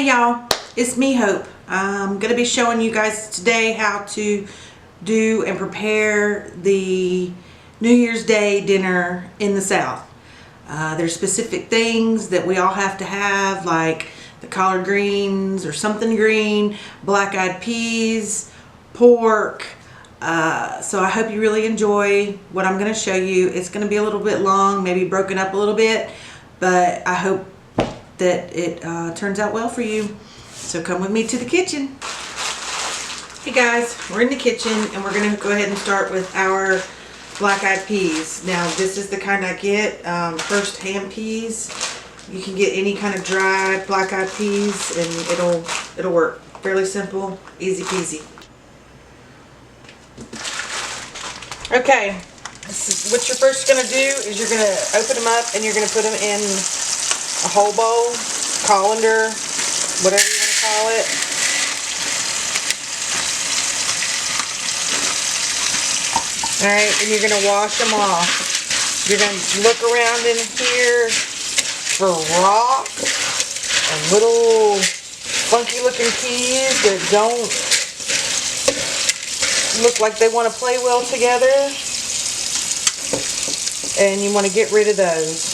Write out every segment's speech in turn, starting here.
Hey y'all, it's me, Hope. I'm going to be showing you guys today how to do and prepare the New Year's Day dinner in the South. There's specific things that we all have to have, like the collard greens or something green, black-eyed peas, pork. So I hope you really enjoy what I'm going to show you. It's going to be a little bit long, maybe broken up a little bit, but I hope that it turns out well for you. So come with me to the kitchen. Hey guys, we're in the kitchen and we're going to go ahead and start with our black-eyed peas. Now this is the kind I get, first hand peas. You can get any kind of dry black-eyed peas and it'll work. Fairly simple, easy peasy. Okay, what you're first going to do is you're going to open them up and you're going to put them in a whole bowl, colander, whatever you want to call it. Alright, and you're going to wash them off. You're going to look around in here for rocks and little funky looking peas that don't look like they want to play well together. And you want to get rid of those.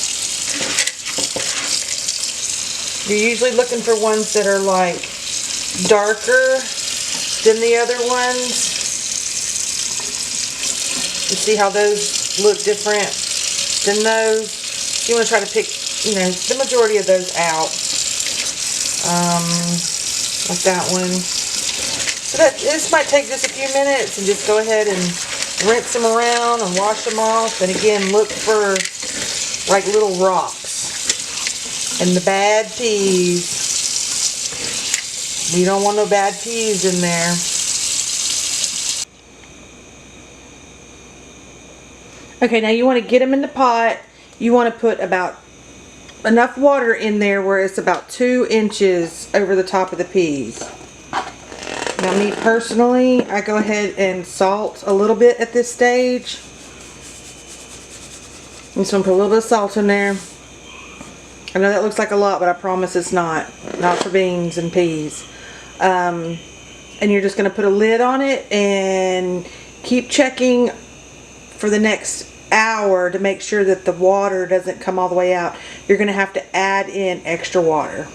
You're usually looking for ones that are like darker than the other ones. You see how those look different than those? You want to try to pick, the majority of those out. Like that one. So this might take just a few minutes, and just go ahead and rinse them around and wash them off. And again, look for like little rocks. And the bad peas. We don't want no bad peas in there. Okay, now you want to get them in the pot. You want to put about enough water in there where it's about 2 inches over the top of the peas. Now me personally, I go ahead and salt a little bit at this stage. I'm just going to put a little bit of salt in there. I know that looks like a lot, but I promise it's not. Not for beans and peas. And you're just going to put a lid on it and keep checking for the next hour to make sure that the water doesn't come all the way out. You're going to have to add in extra water.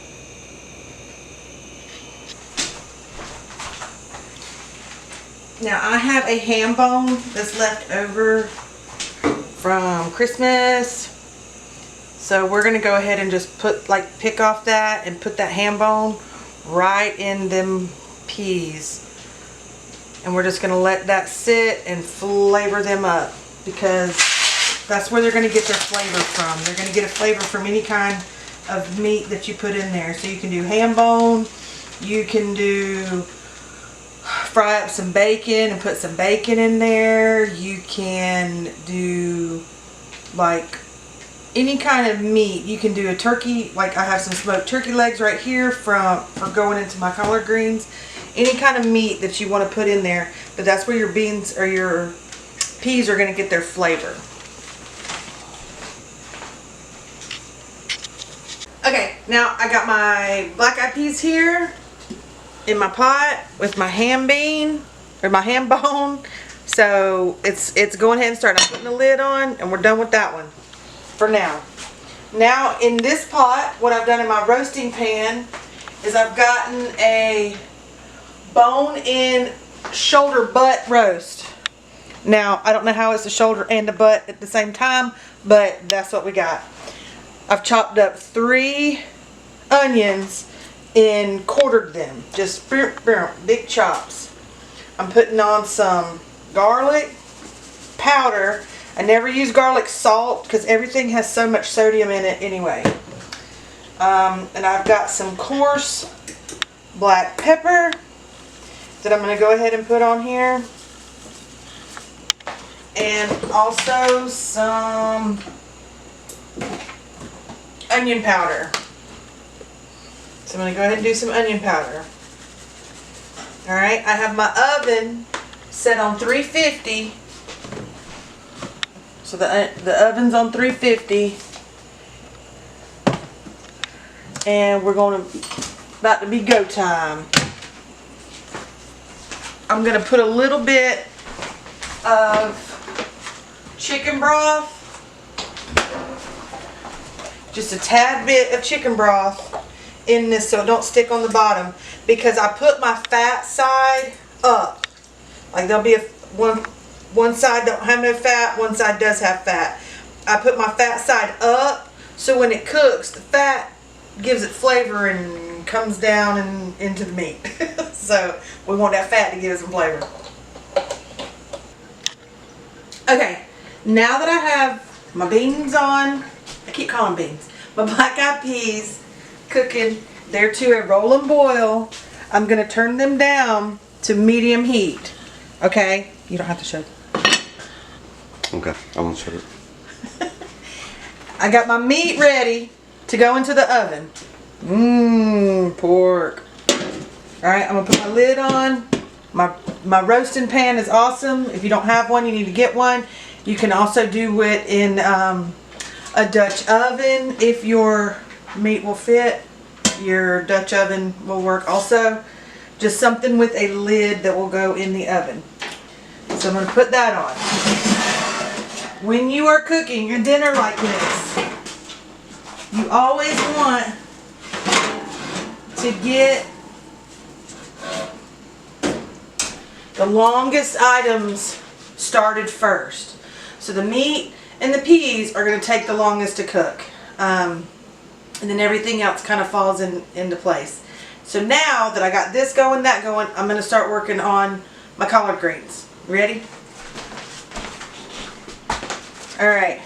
Now I have a ham bone that's left over from Christmas. So we're going to go ahead and just pick off that and put that ham bone right in them peas. And we're just going to let that sit and flavor them up, because that's where they're going to get their flavor from. They're going to get a flavor from any kind of meat that you put in there. So you can do ham bone, you can fry up some bacon and put some bacon in there. You can do like any kind of meat. You can do a turkey, like I have some smoked turkey legs right here for going into my collard greens. Any kind of meat that you want to put in there, but that's where your beans or your peas are going to get their flavor. Okay, now I got my black-eyed peas here in my pot with my ham bean or my ham bone. So it's going ahead and start. I'm putting the lid on and we're done with that one for now. Now in this pot, what I've done in my roasting pan is I've gotten a bone-in shoulder butt roast. Now I don't know how it's a shoulder and a butt at the same time, but that's what we got. I've chopped up 3 onions and quartered them, just big chops. I'm putting on some garlic powder. I never use garlic salt because everything has so much sodium in it anyway. And I've got some coarse black pepper that I'm going to go ahead and put on here. And also some onion powder. So I'm going to go ahead and do some onion powder. Alright, I have my oven set on 350. So the oven's on 350. And we're going to about to be go time. I'm gonna put a little bit of chicken broth, just a tad bit of chicken broth in this so it don't stick on the bottom, because I put my fat side up. Like there'll be one side don't have no fat, one side does have fat. I put my fat side up so when it cooks, the fat gives it flavor and comes down and into the meat. So we want that fat to give it some flavor. Okay, now that I have my beans on, I keep calling beans, my black-eyed peas cooking, they're to a rolling boil. I'm going to turn them down to medium heat. Okay? You don't have to show. Okay, I won't show it. I got my meat ready to go into the oven. Pork. Alright, I'm going to put my lid on. My roasting pan is awesome. If you don't have one, you need to get one. You can also do it in a Dutch oven if your meat will fit. Your Dutch oven will work also. Just something with a lid that will go in the oven. So I'm going to put that on. When you are cooking your dinner like this, you always want to get the longest items started first. So the meat and the peas are going to take the longest to cook. And then everything else kind of falls into place. So now that I got this going, that going, I'm going to start working on my collard greens. Ready? Alright.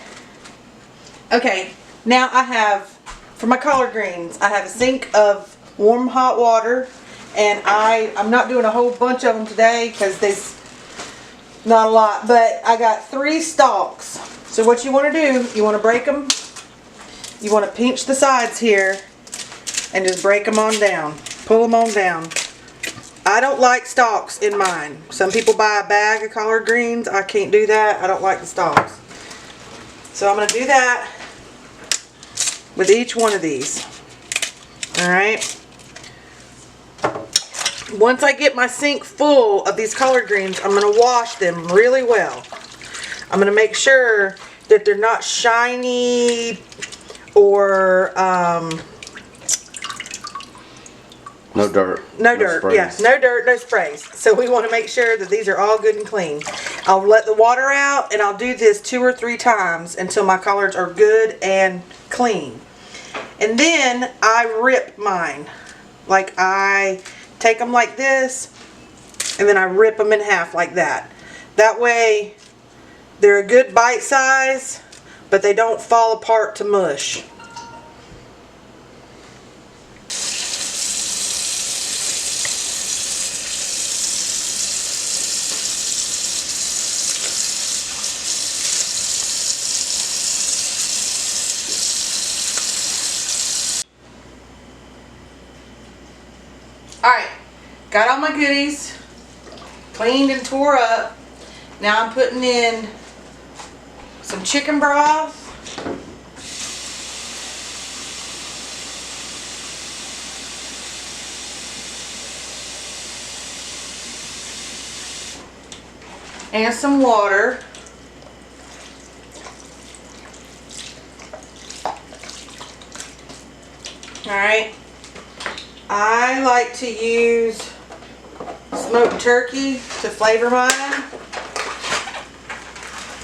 Okay, now I have, for my collard greens, I have a sink of warm hot water. And I'm not doing a whole bunch of them today because there's not a lot. But I got 3 stalks. So what you want to do, you want to break them. You want to pinch the sides here and just break them on down. Pull them on down. I don't like stalks in mine. Some people buy a bag of collard greens. I can't do that. I don't like the stalks. So I'm going to do that with each one of these. Alright. Once I get my sink full of these collard greens, I'm going to wash them really well. I'm going to make sure that they're not shiny or no dirt. No dirt, yeah. No dirt, no sprays. So we want to make sure that these are all good and clean. I'll let the water out and I'll do this 2 or 3 times until my collards are good and clean. And then I rip mine. Like I take them like this and then I rip them in half like that. That way they're a good bite size, but they don't fall apart to mush. Alright, got all my goodies cleaned and tore up. Now I'm putting in some chicken broth. And some water. Alright. I like to use smoked turkey to flavor mine.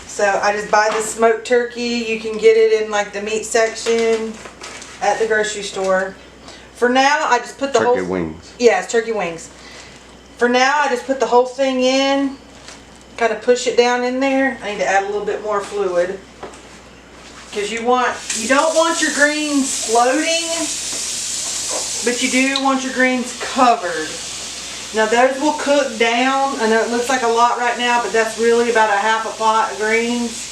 So I just buy the smoked turkey. You can get it in like the meat section at the grocery store. For now, I just put the whole... Turkey wings. Yeah, it's turkey wings. For now, I just put the whole thing in. Kind of push it down in there. I need to add a little bit more fluid. Because you don't want your greens floating. But you do want your greens covered. Now those will cook down. I know it looks like a lot right now, but that's really about a half a pot of greens.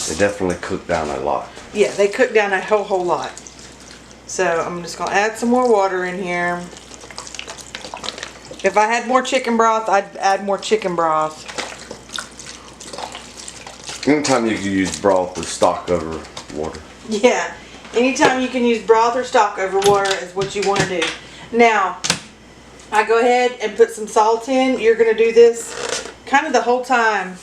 They definitely cook down a lot. Yeah, they cook down a whole lot. So I'm just going to add some more water in here. If I had more chicken broth, I'd add more chicken broth. Anytime you can use broth with stock over water. Yeah. Anytime you can use broth or stock over water is what you want to do. Now, I go ahead and put some salt in. You're going to do this kind of the whole time.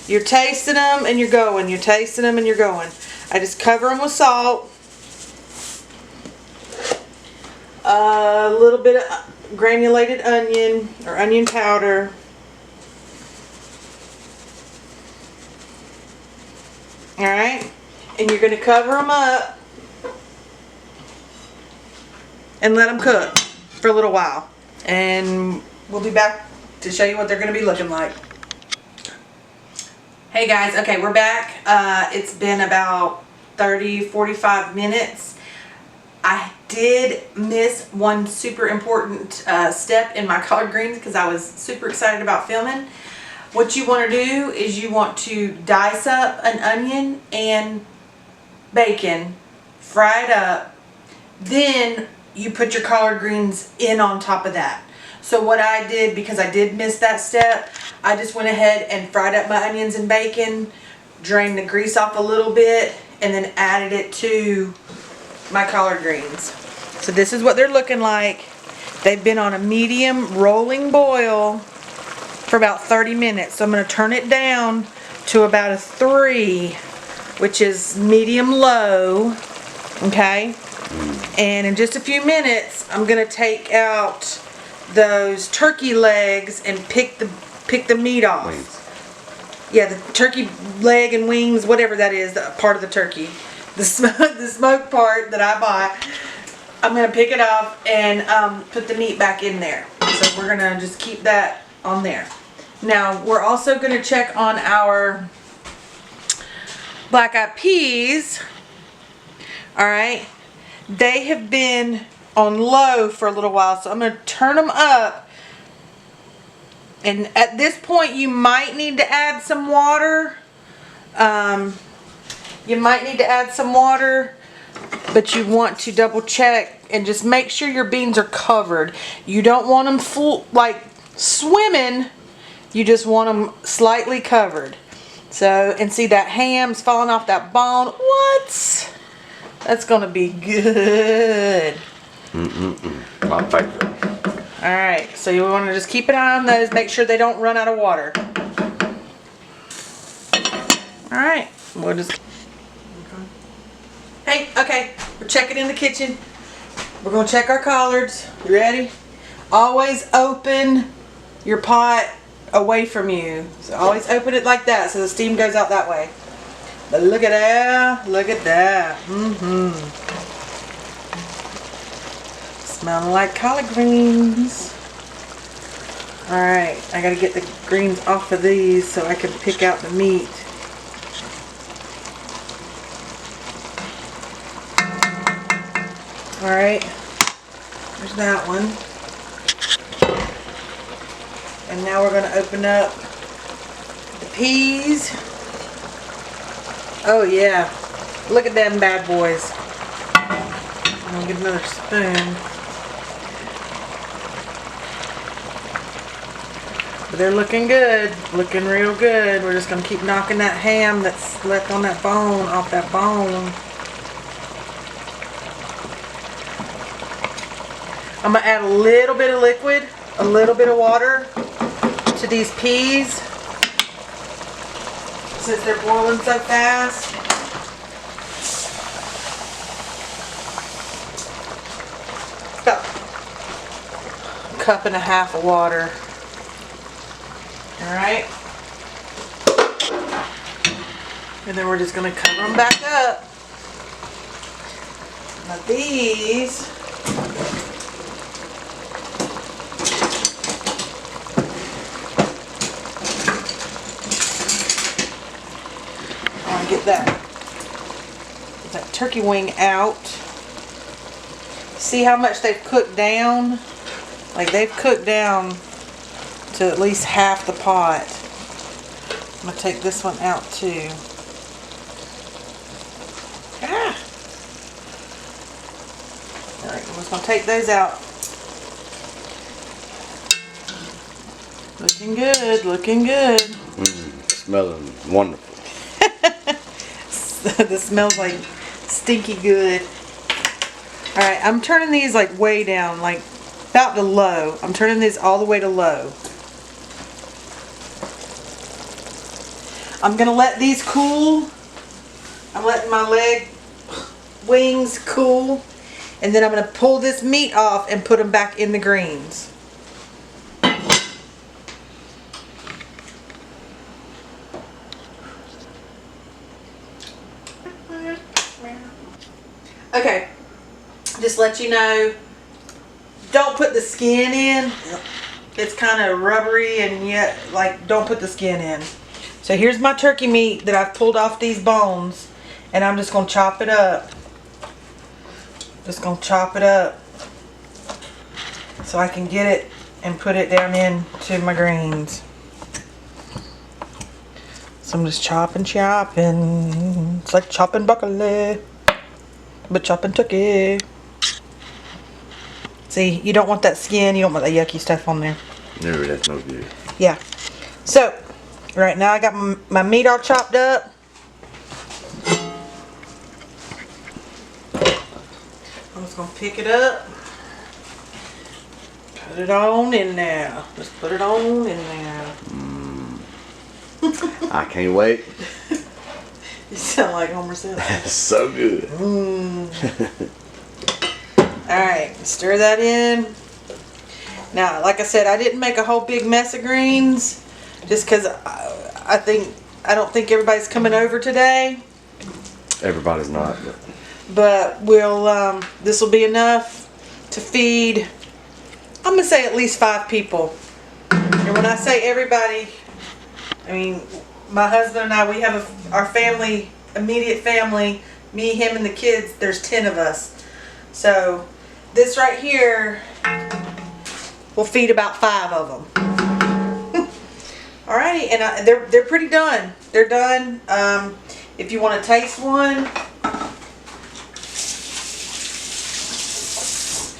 You're tasting them and you're going. You're tasting them and you're going. I just cover them with salt. A little bit of granulated onion or onion powder. Alright? And you're going to cover them up and let them cook for a little while. And we'll be back to show you what they're going to be looking like. Hey guys, okay, we're back. It's been about 30-45 minutes. I did miss one super important step in my collard greens because I was super excited about filming. What you want to do is you want to dice up an onion and bacon, fry it up, then you put your collard greens in on top of that. So what I did, because I did miss that step, I just went ahead and fried up my onions and bacon, drained the grease off a little bit, and then added it to my collard greens. So this is what they're looking like. They've been on a medium rolling boil for about 30 minutes. So I'm going to turn it down to about a 3, which is medium low. Okay? And in just a few minutes, I'm going to take out those turkey legs and pick the meat off. Wings. Yeah, the turkey leg and wings, whatever that is, the part of the turkey. The smoke part that I bought, I'm going to pick it off and put the meat back in there. So we're going to just keep that on there. Now, we're also going to check on our black-eyed peas. Alright. They have been on low for a little while, so I'm going to turn them up. And at this point, you might need to add some water. You might need to add some water, but you want to double check and just make sure your beans are covered. You don't want them full, like swimming. You just want them slightly covered. So, and see that ham's falling off that bone. What? That's gonna be good. My favorite. Alright, so you want to just keep an eye on those. Make sure they don't run out of water. Alright, we'll just... Hey, okay, we're checking in the kitchen. We're going to check our collards. You ready? Always open your pot away from you. So always open it like that so the steam goes out that way. But look at that. Look at that. Smelling like collard greens. Alright, I gotta get the greens off of these so I can pick out the meat. Alright, there's that one. And now we're going to open up the peas. Oh yeah, look at them bad boys. I'm going to get another spoon. But they're looking good, looking real good. We're just going to keep knocking that ham that's left on that bone off that bone. I'm going to add a little bit of liquid, a little bit of water to these peas since they're boiling so fast. About a cup and a half of water. Alright. And then we're just going to cover them back up. Now these... Get that turkey wing out. See how much they've cooked down? Like they've cooked down to at least half the pot. I'm going to take this one out too. Ah! Alright, I'm just going to take those out. Looking good, looking good. Smelling wonderful. This smells like stinky good. Alright, I'm turning these like way down, like about to low. I'm turning these all the way to low. I'm gonna let these cool. I'm letting my leg wings cool. And then I'm gonna pull this meat off and put them back in the greens. Okay, just let you know, don't put the skin in. It's kind of rubbery and yet, like, don't put the skin in. So here's my turkey meat that I've pulled off these bones, and I'm just going to chop it up. Just going to chop it up so I can get it and put it down into my greens. So I'm just chopping. It's like chopping broccoli. But chopping turkey. See, you don't want that skin. You don't want that yucky stuff on there. No, that's no good. Yeah. So, right now I got my meat all chopped up. I'm just going to pick it up. Put it on in there. Just put it on in there. I can't wait. You sound like Homer Simpson. That's so good. Alright, stir that in. Now, like I said, I didn't make a whole big mess of greens just because I don't think everybody's coming over today. Everybody's not. But we'll this will be enough to feed, I'm gonna say, at least 5 people. And when I say everybody, I mean my husband and I, we have our family, immediate family, me, him, and the kids. There's 10 of us. So this right here will feed about 5 of them. Alrighty, and they're pretty done. They're done. If you want to taste one,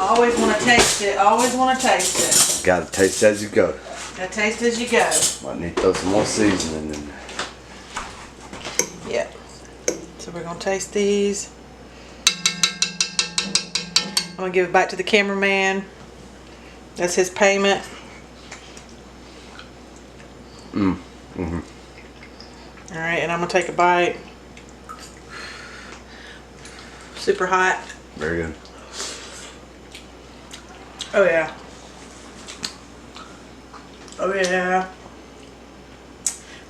always want to taste it. Always want to taste it. Gotta taste as you go. Gotta taste as you go. Might need to throw some more seasoning in there. Yep. So we're gonna taste these. I'm gonna give it back to the cameraman. That's his payment. Mm-hmm. Alright, and I'm gonna take a bite. Super hot. Very good. Oh yeah. Oh yeah.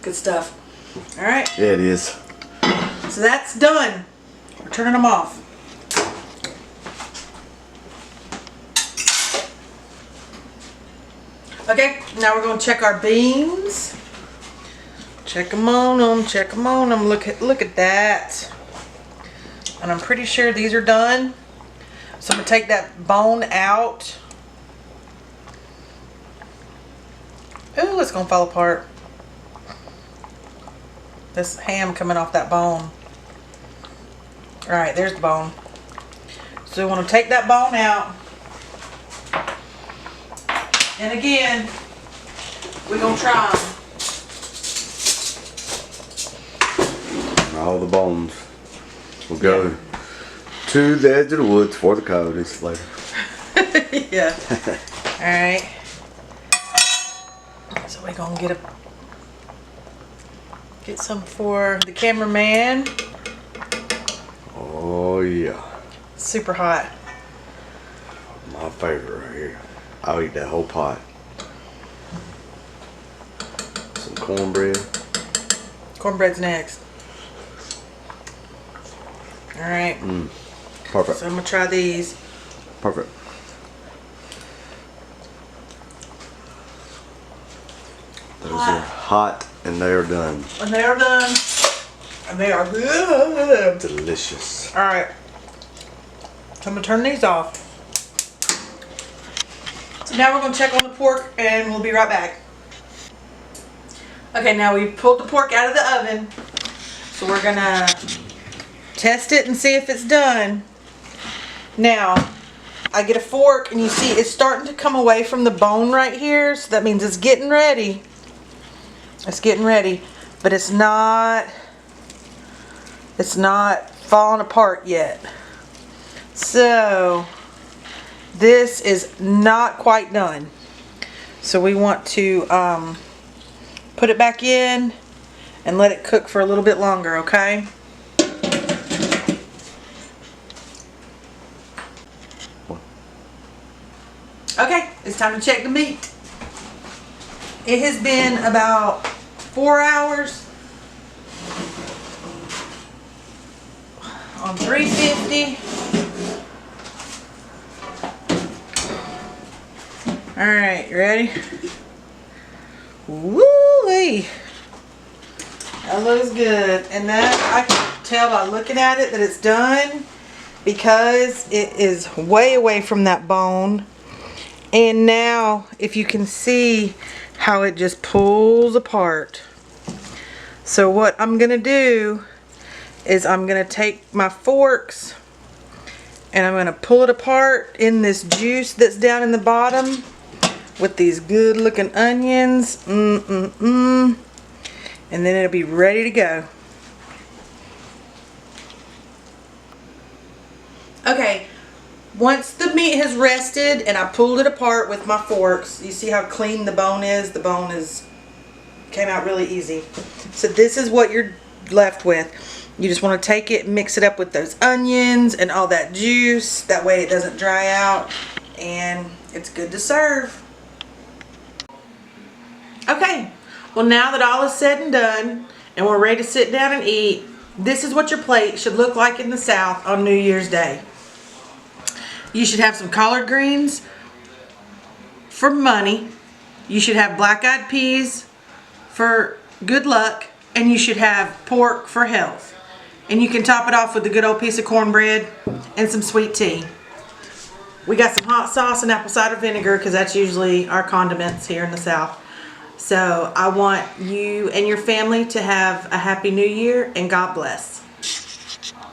Good stuff. Alright. Yeah, it is. So that's done. We're turning them off. Okay, now we're going to check our beans. Check them on them. Check them on them. Look at that. And I'm pretty sure these are done. So I'm going to take that bone out. Ooh, it's going to fall apart. This ham coming off that bone. Alright, there's the bone. So we want to take that bone out. And again, we're going to try them. All the bones will go to the edge of the woods for the coyotes later. Yeah. Alright. So we're going to get some for the cameraman. Oh yeah. Super hot. My favorite right here. I'll eat that whole pot. Some cornbread. Cornbread's next. Alright. Perfect. So I'm going to try these. Perfect. Those are hot and they are done. And they are done. And they are good. Delicious. Alright. So I'm going to turn these off. So now we're going to check on the pork and we'll be right back. Okay, now we pulled the pork out of the oven. So we're going to test it and see if it's done. Now, I get a fork and you see it's starting to come away from the bone right here. So that means it's getting ready. It's getting ready. But it's not It's not falling apart yet. So this is not quite done. So we want to put it back in and let it cook for a little bit longer, okay? Okay, it's time to check the meat. It has been about 4 hours on 350. Alright, you ready? Woo-wee! That looks good. And that, I can tell by looking at it that it's done because it is way away from that bone. And now, if you can see how it just pulls apart. So what I'm going to do is I'm going to take my forks and I'm going to pull it apart in this juice that's down in the bottom with these good looking onions. And then it'll be ready to go. Okay, once the meat has rested and I pulled it apart with my forks, you see how clean the bone is? The bone came out really easy. So this is what you're left with. You just want to take it and mix it up with those onions and all that juice. That way it doesn't dry out and it's good to serve. Okay, well now that all is said and done and we're ready to sit down and eat, this is what your plate should look like in the South on New Year's Day. You should have some collard greens for money. You should have black-eyed peas for good luck. And you should have pork for health. And you can top it off with a good old piece of cornbread and some sweet tea. We got some hot sauce and apple cider vinegar because that's usually our condiments here in the South. So I want you and your family to have a happy new year and God bless.